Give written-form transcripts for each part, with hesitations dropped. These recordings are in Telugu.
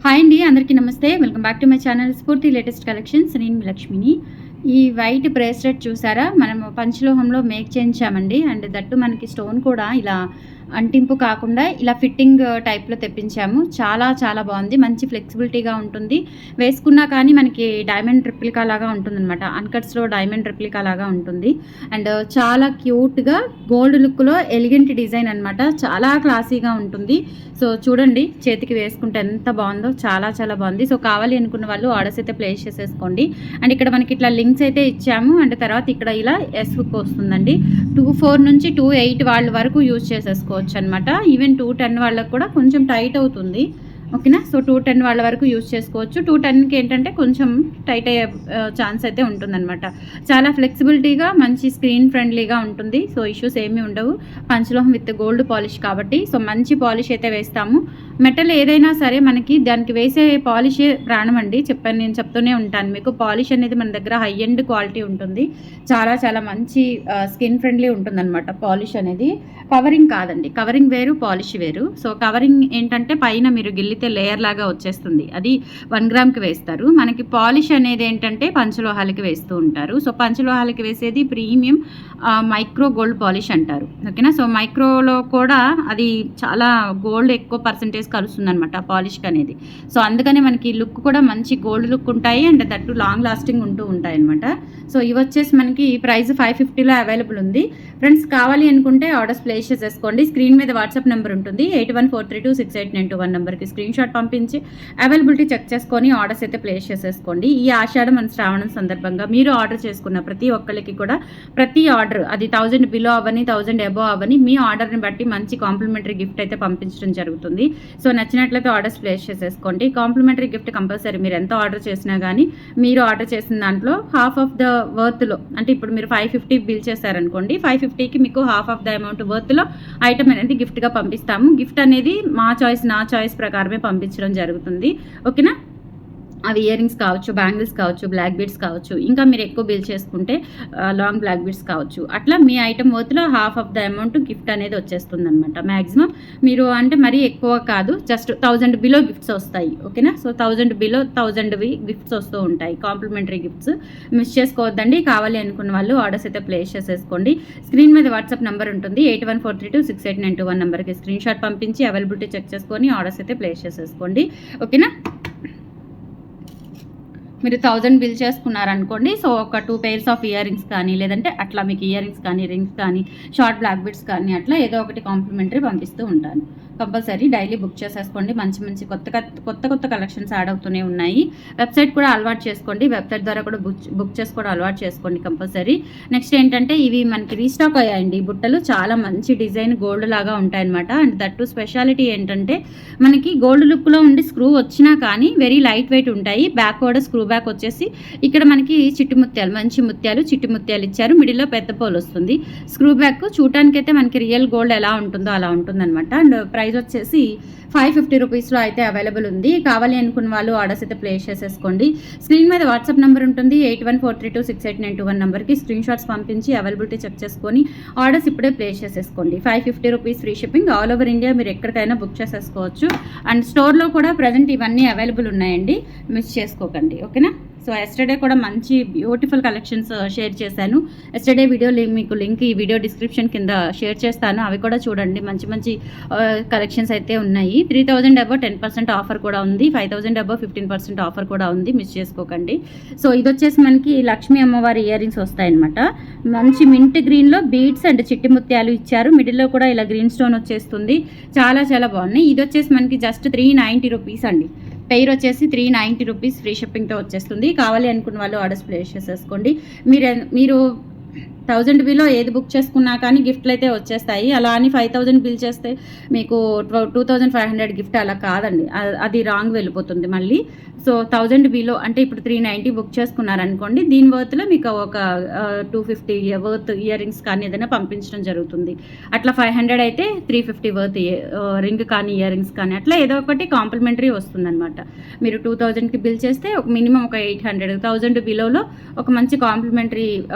హాయ్ అండి, అందరికీ నమస్తే. Welcome back to my channel స్ఫూర్తి లేటెస్ట్ కలెక్షన్స్. నేను మీ లక్ష్మిని. ఈ వైట్ బ్రేస్లెట్ చూసారా, మనము పంచలోహంలో మేక్ చేయించామండి. అండ్ దట్టు మనకి స్టోన్ కూడా ఇలా అంటింపు కాకుండా ఇలా ఫిట్టింగ్ టైప్లో తెప్పించాము. చాలా చాలా బాగుంది. మంచి ఫ్లెక్సిబిలిటీగా ఉంటుంది. వేసుకున్నా కానీ మనకి డైమండ్ రిప్లికా లాగా ఉంటుందన్నమాట. అన్కట్స్లో డైమండ్ రిప్లికా లాగా ఉంటుంది. అండ్ చాలా క్యూట్గా గోల్డ్ లుక్లో ఎలిగెంట్ డిజైన్ అనమాట. చాలా క్లాసీగా ఉంటుంది. సో చూడండి, చేతికి వేసుకుంటే ఎంత బాగుందో, చాలా చాలా బాగుంది. సో కావాలి అనుకున్న వాళ్ళు ఆర్డర్స్ అయితే ప్లేస్ చేసేసుకోండి. అండ్ ఇక్కడ మనకి ఇట్లా లింక్స్ అయితే ఇచ్చాము. అండ్ తర్వాత ఇక్కడ ఇలా ఎస్ హుక్ వస్తుందండి. 24 నుంచి 28 వాళ్ళ వరకు యూజ్ చేసేసుకోవచ్చు అనమాట. ఈవెన్ 210 వాళ్ళకి కూడా కొంచెం టైట్ అవుతుంది. ఓకేనా. సో 210 వాళ్ళ వరకు యూజ్ చేసుకోవచ్చు. 210కి ఏంటంటే కొంచెం టైట్ అయ్యే ఛాన్స్ అయితే ఉంటుందన్నమాట. చాలా ఫ్లెక్సిబిలిటీగా మంచి స్క్రీన్ ఫ్రెండ్లీగా ఉంటుంది. సో ఇష్యూస్ ఏమీ ఉండవు. పంచలోహం విత్ గోల్డ్ పాలిష్ కాబట్టి సో మంచి పాలిష్ అయితే వేస్తాము. మెటల్ ఏదైనా సరే మనకి దానికి వేసే పాలిషే ప్రాణం అండి. నేను చెప్తూనే ఉంటాను మీకు. పాలిష్ అనేది మన దగ్గర హై ఎండ్ క్వాలిటీ ఉంటుంది. చాలా చాలా మంచి స్కిన్ ఫ్రెండ్లీ ఉంటుందన్నమాట పాలిష్ అనేది. కవరింగ్ కాదండి, కవరింగ్ వేరు, పాలిష్ వేరు. సో కవరింగ్ ఏంటంటే పైన మీరు గిల్లితే లేయర్ లాగా వచ్చేస్తుంది, అది 1 గ్రామ్కి వేస్తారు. మనకి పాలిష్ అనేది ఏంటంటే పంచలోహాలకి వేస్తూ ఉంటారు. సో పంచలోహాలకి వేసేది ప్రీమియం మైక్రో గోల్డ్ పాలిష్ అంటారు. ఓకేనా. సో మైక్రోలో కూడా అది చాలా గోల్డ్ ఎక్కువ పర్సంటేజ్ కలుస్తుంది అనమాట పాలిష్కి అనేది. సో అందుకని మనకి లుక్ కూడా మంచి గోల్డ్ లుక్ ఉంటాయి. అండ్ దట్టు లాంగ్ లాస్టింగ్ ఉంటూ ఉంటాయి అనమాట. సో ఇవి వచ్చేసి మనకి ప్రైస్ 550లో అవైలబుల్ ఉంది. ఫ్రెండ్స్ కావాలి అనుకుంటే ఆర్డర్స్ ప్లేస్ చేసేసుకోండి. స్క్రీన్ మీద వాట్సాప్ నెంబర్ ఉంటుంది. 8143268921 నెంబర్కి స్క్రీన్ షాట్ పంపించి అవైలబిలిటీ చెక్ చేసుకొని ఆర్డర్స్ అయితే ప్లేస్ చేసేసుకోండి. ఈ ఆషాఢం మన శ్రావణం సందర్భంగా మీరు ఆర్డర్ చేసుకున్న ప్రతి ఒక్కరికి కూడా ప్రతి ఆర్డర్ అది 1000 బిలో అవ్వని 1000 అబోవ్ అవ్వని మీ ఆర్డర్ని బట్టి మంచి కాంప్లిమెంటరీ గిఫ్ట్ అయితే పంపించడం జరుగుతుంది. సో నచ్చినట్లయితే ఆర్డర్స్ ప్లేస్ చేసేసుకోండి. Complementary gift compulsory. మీరు ఎంత ఆర్డర్ చేసినా కానీ మీరు ఆర్డర్ చేసిన దాంట్లో హాఫ్ ఆఫ్ ద వర్త్లో, అంటే ఇప్పుడు మీరు 550 బిల్ చేశారనుకోండి, 550కి మీకు హాఫ్ ఆఫ్ ద అమౌంట్ వర్త్లో ఐటమ్ అనేది గిఫ్ట్గా పంపిస్తాము. గిఫ్ట్ అనేది మా చాయిస్, నా చాయిస్ ప్రకారమే పంపించడం జరుగుతుంది. ఓకేనా. అవి ఇయర్ రింగ్స్ కావచ్చు, బ్యాంగిల్స్ కావచ్చు, బ్లాక్ బీడ్స్ కావచ్చు, ఇంకా మీరు ఎక్కువ బిల్ చేసుకుంటే లాంగ్ బ్లాక్ బీడ్స్ కావచ్చు. అట్లా మీ ఐటమ్ వర్త్లో half of the amount gift అనేది వచ్చేస్తుంది అనమాట. మ్యాక్సిమం మీరు అంటే మరీ ఎక్కువ కాదు, జస్ట్ 1000 బిలో గిఫ్ట్స్ వస్తాయి. ఓకేనా. సో 1000 బిలో 1000వి గిఫ్ట్స్ వస్తూ ఉంటాయి, కాంప్లిమెంటరీ గిఫ్ట్స్. మిస్ చేసుకోవద్దండి. కావాలి అనుకున్న వాళ్ళు ఆర్డర్స్ అయితే ప్లేస్ చేసేసుకోండి. స్క్రీన్ మీద వాట్సాప్ నెంబర్ ఉంటుంది. 8143268921 నెంబర్కి స్క్రీన్ షాట్ పంపించి అవైలబిలిటీ చెక్ చేసుకొని ఆర్డర్స్ అయితే ప్లేస్ చేసేసుకోండి. ఓకేనా. మీరు 1000 బిల్ చేసుకున్నారనుకోండి, సో ఒక 2 pairs ఆఫ్ ఇయర్ రింగ్స్ కానీ, లేదంటే అట్లా మీకు ఇయర్ రింగ్స్ కానీ, రింగ్స్ కానీ, షార్ట్ బ్లాక్ బిట్స్ కానీ, అట్లా ఏదో ఒకటి కాంప్లిమెంటరీ పంపిస్తూ ఉంటాను. కంపల్సరీ డైలీ బుక్ చేసేసుకోండి. మంచి మంచి కొత్త కలెక్షన్స్ యాడ్ అవుతూనే ఉన్నాయి. వెబ్సైట్ కూడా అలవాటు చేసుకోండి. వెబ్సైట్ ద్వారా కూడా బుక్ చేసుకోవడం అలవాటు చేసుకోండి కంపల్సరీ. నెక్స్ట్ ఏంటంటే ఇవి మనకి రీస్టాక్ అయ్యాయండి బుట్టలు. చాలా మంచి డిజైన్ గోల్డ్ లాగా ఉంటాయన్నమాట. అండ్ దట్టు స్పెషాలిటీ ఏంటంటే మనకి గోల్డ్ లుక్లో ఉండి స్క్రూ వచ్చినా కానీ వెరీ లైట్ వెయిట్ ఉంటాయి. బ్యాక్ కూడా స్క్రూ బ్యాక్ వచ్చేసి ఇక్కడ మనకి చిట్టి ముత్యాలు, మంచి ముత్యాలు, చిట్టి ముత్యాలు ఇచ్చారు. మిడిల్లో పెద్ద పోల్ వస్తుంది. స్క్రూ బ్యాక్ చూడటానికైతే మనకి రియల్ గోల్డ్ ఎలా ఉంటుందో అలా ఉంటుందన్నమాట. అండ్ ప్రైస్ వచ్చేసి 550 రూపీస్లో అయితే అవైలబుల్ ఉంది. కావాలి అనుకున్న వాళ్ళు ఆర్డర్స్ అయితే ప్లేస్ చేసేసుకోండి. స్క్రీన్ మీద వాట్సాప్ నెంబర్ ఉంటుంది. 8143268921 నెంబర్కి స్క్రీన్ షాట్స్ పంపించి అవైలబిలిటీ చెక్ చేసుకొని ఆర్డర్స్ ఇప్పుడే ప్లేస్ చేసేసుకోండి. 550 rupees free shipping. All over India మీరు ఎక్కడికైనా బుక్ చేసేసుకోవచ్చు. అండ్ స్టోర్లో కూడా ప్రజెంట్ ఇవన్నీ అవైలబుల్ ఉన్నాయండి, మిస్ చేసుకోకండి. ఓకేనా. సో ఎస్టర్డే కూడా మంచి బ్యూటిఫుల్ కలెక్షన్స్ షేర్ చేశాను. ఎస్టర్డే వీడియో మీకు లింక్ ఈ వీడియో డిస్క్రిప్షన్ కింద షేర్ చేస్తాను. అవి కూడా చూడండి. మంచి మంచి కలెక్షన్స్ అయితే ఉన్నాయి. 3000 అబౌవ్ 10% ఆఫర్ కూడా ఉంది. 5000 అబౌవ్ 15% ఆఫర్ కూడా ఉంది, మిస్ చేసుకోకండి. సో ఇది వచ్చేసి మనకి లక్ష్మీ అమ్మవారి ఇయర్ రింగ్స్ వస్తాయన్నమాట. మంచి మింట్ గ్రీన్లో బీడ్స్ అండ్ చిట్టి ముత్యాలు ఇచ్చారు. మిడిల్లో కూడా ఇలా గ్రీన్ స్టోన్ వచ్చేస్తుంది. చాలా చాలా బాగున్నాయి. ఇది వచ్చేసి మనకి జస్ట్ 390 రూపీస్ అండి. పెయిర్ వచ్చేసి 390 రూపీస్ ఫ్రీ షిప్పింగ్తో వచ్చేస్తుంది. కావాలి అనుకున్న వాళ్ళు ఆర్డర్స్ ప్లేస్ చేసేసుకోండి. మీరు 1000 బిలో ఏది బుక్ చేసుకున్నా కానీ గిఫ్ట్లు అయితే వచ్చేస్తాయి. అలా అని 5000 బిల్ చేస్తే మీకు 2500 గిఫ్ట్ అలా కాదండి, అది రాంగ్ వెళ్ళిపోతుంది మళ్ళీ. సో 1000 బిలో అంటే ఇప్పుడు 390 బుక్ చేసుకున్నారనుకోండి, దీని వర్త్లో మీకు ఒక 250 వర్త్ ఇయర్ రింగ్స్ కానీ ఏదైనా పంపించడం జరుగుతుంది. అట్లా 500 అయితే 350 వర్త్ రింగ్ కానీ ఇయర్ రింగ్స్ కానీ అట్లా ఏదో ఒకటి కాంప్లిమెంటరీ వస్తుందన్నమాట. మీరు 2000కి బిల్ చేస్తే మినిమం ఒక 800. 1000 బిలోలో ఒక మంచి complementary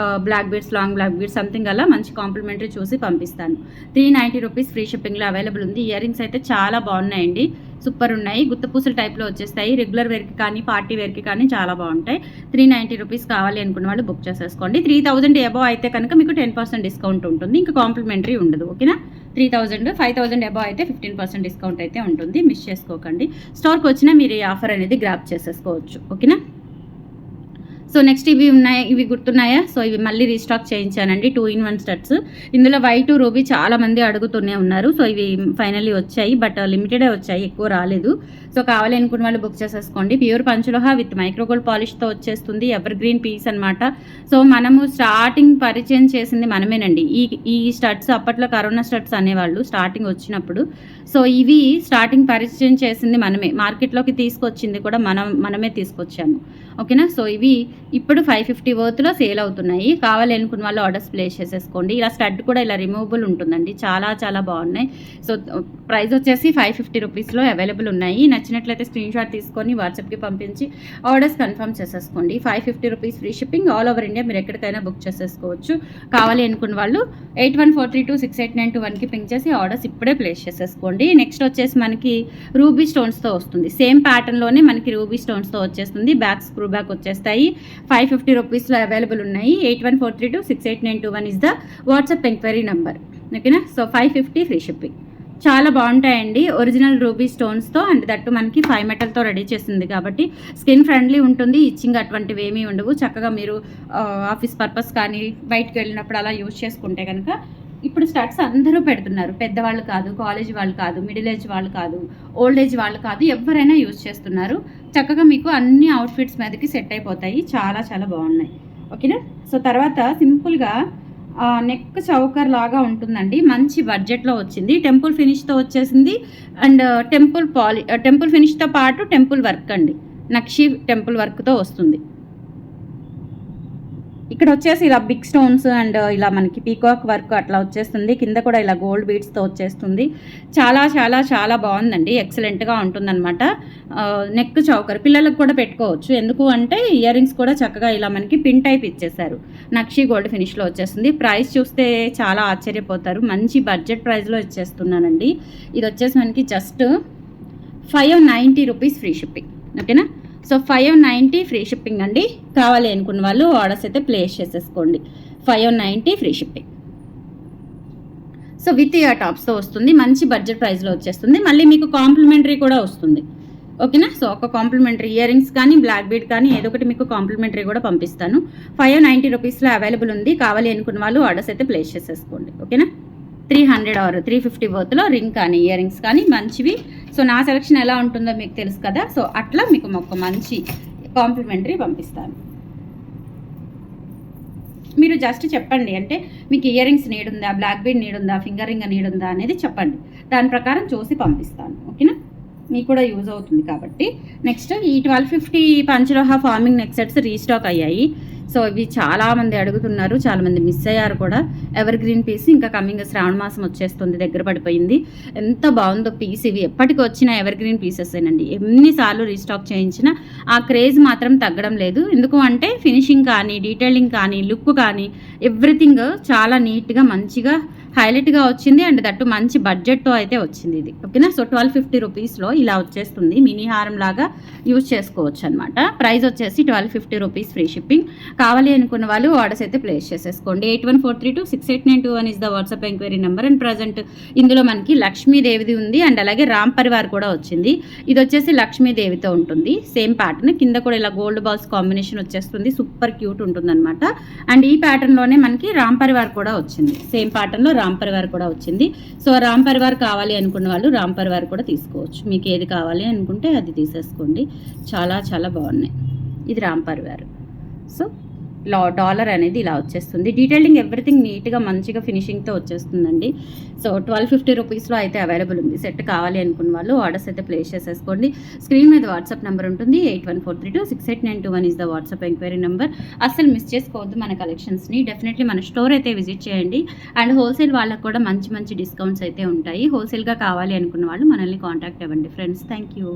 black beads, long black bead something అలా మంచి కాంప్లిమెంటరీ చూసి పంపిస్తాను. 390 రూపీస్ ఫ్రీ షిప్పింగ్లో అవైలబుల్ ఉంది. ఇయర్ రింగ్స్ అయితే చాలా బాగున్నాయండి, సూపర్ ఉన్నాయి. గుత్తపూసల టైప్లో వచ్చేస్తాయి. రెగ్యులర్ వేర్కి కానీ పార్టీ వేర్కి కానీ చాలా బాగుంటాయి. 390 రూపీస్ కావాలి అనుకున్న వాళ్ళు బుక్ చేసేసుకోండి. 3000 అబవ్ అయితే కనుక మీకు 10% డిస్కౌంట్ ఉంటుంది, ఇంకా కాంప్లిమెంటరీ ఉండదు. ఓకేనా, 3000 5000 అబవ్ అయితే 15% డిస్కౌంట్ అయితే ఉంటుంది. మిస్ చేసుకోకండి. స్టోర్కి వచ్చినా మీరు ఈ ఆఫర్ అనేది గ్రాప్ చేసేసుకోవచ్చు. ఓకేనా, సో నెక్స్ట్ ఇవి ఉన్నాయి, ఇవి గుర్తున్నాయా? సో ఇవి మళ్ళీ రీస్టాక్ చేయించానండి, 2-in-1 స్టడ్స్. ఇందులో వైట్ రూబీ చాలా మంది అడుగుతూనే ఉన్నారు. సో ఇవి ఫైనల్లీ వచ్చాయి, బట్ లిమిటెడే వచ్చాయి, ఎక్కువ రాలేదు. సో కావాలి అనుకున్న వాళ్ళు బుక్ చేసేసుకోండి. ప్యూర్ పంచలోహ విత్ మైక్రోగోల్డ్ పాలిష్తో వచ్చేస్తుంది. ఎవర్ గ్రీన్ పీస్ అనమాట. సో మనము స్టార్టింగ్ పరిచయం చేసింది మనమేనండి. ఈ స్టడ్స్ అప్పట్లో కరోనా స్టడ్స్ అనేవాళ్ళు స్టార్టింగ్ వచ్చినప్పుడు. సో ఇవి స్టార్టింగ్ పరిచయం చేసింది మనమే, మార్కెట్లోకి తీసుకొచ్చింది కూడా మనమే తీసుకొచ్చాము. ఓకేనా, సో ఇవి ఇప్పుడు 550 వర్త్లో సేల్ అవుతున్నాయి. కావాలి అనుకున్న వాళ్ళు ఆర్డర్స్ ప్లేస్ చేసేసుకోండి. ఇలా స్టడ్ కూడా ఇలా రిమూవబుల్ ఉంటుందండి, చాలా చాలా బాగున్నాయి. సో ప్రైస్ వచ్చేసి 550 రూపీస్లో అవైలబుల్ ఉన్నాయి. నచ్చినట్లయితే స్క్రీన్ షాట్ తీసుకొని వాట్సాప్కి పంపించి ఆర్డర్స్ కన్ఫర్మ్ చేసేసుకోండి. 550 rupees free shipping, all over India మీరు ఎక్కడికైనా బుక్ చేసేసుకోవచ్చు. కావాలి అనుకున్న వాళ్ళు 8143268921కి పింక్ చేసి ఆర్డర్స్ ఇప్పుడే ప్లేస్ చేసేసుకోండి. నెక్స్ట్ వచ్చేసి మనకి రూబీ స్టోన్స్తో వస్తుంది. సేమ్ ప్యాటర్న్లోనే మనకి రూబీ స్టోన్స్తో వచ్చేస్తుంది. బ్యాక్ స్క్రూ బ్యాక్ వచ్చేస్తాయి. 550 రూపీస్లో అవైలబుల్ ఉన్నాయి. 8143268921 is the WhatsApp enquiry number. ఓకేనా, సో 550 ఫ్రీ షిప్పింగ్. చాలా బాగుంటాయండి, ఒరిజినల్ రూబీ స్టోన్స్తో. అండ్ దట్టు మనకి 5 మెటల్తో రెడీ చేసింది కాబట్టి స్కిన్ ఫ్రెండ్లీ ఉంటుంది. ఇచ్చింగ్ అటువంటివి ఏమీ ఉండవు. చక్కగా మీరు ఆఫీస్ పర్పస్ కానీ బయటకు వెళ్ళినప్పుడు అలా యూజ్ చేసుకుంటే కనుక, ఇప్పుడు స్టడ్స్ అందరూ పెడుతున్నారు. పెద్దవాళ్ళు కాదు, కాలేజ్ వాళ్ళు కాదు, మిడిల్ ఏజ్ వాళ్ళు కాదు, ఓల్డ్ ఏజ్ వాళ్ళు కాదు, ఎవరైనా యూజ్ చేస్తున్నారు. చక్కగా మీకు అన్ని అవుట్ఫిట్స్ మీదకి సెట్ అయిపోతాయి. చాలా చాలా బాగున్నాయి. ఓకేనా, సో తర్వాత సింపుల్గా నెక్ చౌకర్ లాగా ఉంటుందండి, మంచి బడ్జెట్లో వచ్చింది. టెంపుల్ ఫినిష్తో వచ్చేసింది. అండ్ టెంపుల్ ఫినిష్తో పాటు టెంపుల్ వర్క్ అండి, నక్షి టెంపుల్ వర్క్తో వస్తుంది. ఇక్కడ వచ్చేసి ఇలా బిగ్ స్టోన్స్ అండ్ ఇలా మనకి పీకాక్ వర్క్ అట్లా వచ్చేస్తుంది. కింద కూడా ఇలా గోల్డ్ బీడ్స్తో వచ్చేస్తుంది. చాలా చాలా చాలా బాగుందండి, ఎక్సలెంట్గా ఉంటుందన్నమాట. నెక్ చౌకర్ పిల్లలకు కూడా పెట్టుకోవచ్చు. ఎందుకు అంటే ఇయర్ రింగ్స్ కూడా చక్కగా ఇలా మనకి పిన్ టైప్ ఇచ్చేసారు. నక్షి గోల్డ్ ఫినిష్లో వచ్చేస్తుంది. ప్రైస్ చూస్తే చాలా ఆశ్చర్యపోతారు, మంచి బడ్జెట్ ప్రైస్లో ఇచ్చేస్తున్నానండి. ఇది వచ్చేసి మనకి జస్ట్ 590 రూపీస్ ఫ్రీ షిప్పింగ్. ఓకేనా, సో 590 ఫ్రీ షిప్పింగ్ అండి. కావాలి అనుకున్న వాళ్ళు ఆర్డర్స్ అయితే ప్లేస్ చేసేసుకోండి. 590 free shipping. So with ear టాప్స్తో వస్తుంది, మంచి బడ్జెట్ ప్రైస్లో వచ్చేస్తుంది. మళ్ళీ మీకు కాంప్లిమెంటరీ కూడా వస్తుంది. ఓకేనా, సో ఒక కాంప్లిమెంటరీ ఇయర్ రింగ్స్ కానీ బ్లాక్ బీడ్ కానీ ఏదో ఒకటి మీకు కాంప్లిమెంటరీ కూడా పంపిస్తాను. 590 రూపీస్లో అవైలబుల్ ఉంది. కావాలి అనుకున్న వాళ్ళు ఆర్డర్స్ అయితే ప్లేస్ చేసేసుకోండి. ఓకేనా, 300 ఆర్ 350 వర్త్లో రింగ్ కానీ ఇయర్ రింగ్స్ కానీ మంచివి. సో నా సెలెక్షన్ ఎలా ఉంటుందో మీకు తెలుసు కదా, సో అట్లా మీకు ఒక మంచి కాంప్లిమెంటరీ పంపిస్తాను. మీరు జస్ట్ చెప్పండి, అంటే మీకు ఇయర్ రింగ్స్ నీడ్ ఉందా, బ్లాక్ బీడ్ నీడ్ ఉందా, ఫింగర్ రింగ్ నీడ్ ఉందా అనేది చెప్పండి. దాని ప్రకారం చూసి పంపిస్తాను. ఓకేనా, మీకు కూడా యూజ్ అవుతుంది కాబట్టి. నెక్స్ట్ ఈ 1250 పంచలోహ ఫార్మింగ్ నెక్ సెట్స్ రీస్టాక్ అయ్యాయి. సో ఇవి చాలామంది అడుగుతున్నారు, చాలామంది మిస్ అయ్యారు కూడా. ఎవర్ గ్రీన్ పీస్, ఇంకా కమింగ్ శ్రావణ మాసం వచ్చేస్తుంది, దగ్గర పడిపోయింది. ఎంత బాగుందో పీస్. ఇవి ఎప్పటికి వచ్చిన ఎవర్ గ్రీన్ పీసెసేనండి. ఎన్నిసార్లు రీస్టాక్ చేయించినా ఆ క్రేజ్ మాత్రం తగ్గడం లేదు. ఎందుకు అంటే ఫినిషింగ్ కానీ, డీటెయిలింగ్ కానీ, లుక్ కానీ ఎవ్రీథింగ్ చాలా నీట్గా మంచిగా హైలైట్గా వచ్చింది. అండ్ దట్టు మంచి బడ్జెట్తో అయితే వచ్చింది ఇది. ఓకేనా, సో 1250 రూపీస్లో ఇలా వచ్చేస్తుంది. మినీ హారం లాగా యూజ్ చేసుకోవచ్చు అనమాట. ప్రైస్ వచ్చేసి 1250 రూపీస్ ఫ్రీ షిప్పింగ్. కావాలి అనుకున్న వాళ్ళు ఆర్డర్స్ అయితే ప్లేస్ చేసేసుకోండి. 8143268921 is the WhatsApp enquiry number. And present ఇందులో మనకి లక్ష్మీదేవిది ఉంది అండ్ అలాగే రామ్ పరివార్ కూడా వచ్చింది. ఇది వచ్చేసి లక్ష్మీదేవితో ఉంటుంది, సేమ్ ప్యాటర్న్. కింద కూడా ఇలా గోల్డ్ బాల్స్ కాంబినేషన్ వచ్చేస్తుంది, సూపర్ క్యూట్ ఉంటుందన్నమాట. అండ్ ఈ ప్యాటర్న్లోనే మనకి రామ్ పరివార్ కూడా వచ్చింది, సేమ్ ప్యాటర్న్లో రామ్ పరివార్ కూడా వచ్చింది. సో రామ్ పరివార్ కావాలి అనుకున్న వాళ్ళు రామ్ పరివార్ కూడా తీసుకోవచ్చు. మీకు ఏది కావాలి అనుకుంటే అది తీసేసుకోండి. చాలా చాలా బాగున్నాయి. ఇది రామ్ పరివార్. సో డాలర్ అనేది ఇలా వచ్చేస్తుంది. డీటెయిలింగ్ ఎవ్రీథింగ్ నీట్గా మంచిగా ఫినిషింగ్తో వచ్చేస్తుందండి. సో 1250 రూపీస్లో అయితే అవైలబుల్ ఉంది. సెట్ కావాలి అనుకున్న వాళ్ళు ఆర్డర్స్ అయితే ప్లేస్ చేసేసుకోండి. స్క్రీన్ మీద వాట్సాప్ నెంబర్ ఉంటుంది. 8143268921 is the WhatsApp enquiry number. అస్సలు మిస్ చేసుకోవద్దు మన కలెక్షన్స్ని. డెఫినెట్లీ మన స్టోర్ అయితే విజిట్ చేయండి. అండ్ హోల్సేల్ వాళ్ళకు కూడా మంచి మంచి డిస్కౌంట్స్ అయితే ఉంటాయి. హోల్సేల్గా కావాలి అనుకున్న వాళ్ళు మనల్ని కాంటాక్ట్ అవ్వండి ఫ్రెండ్స్. Thank you.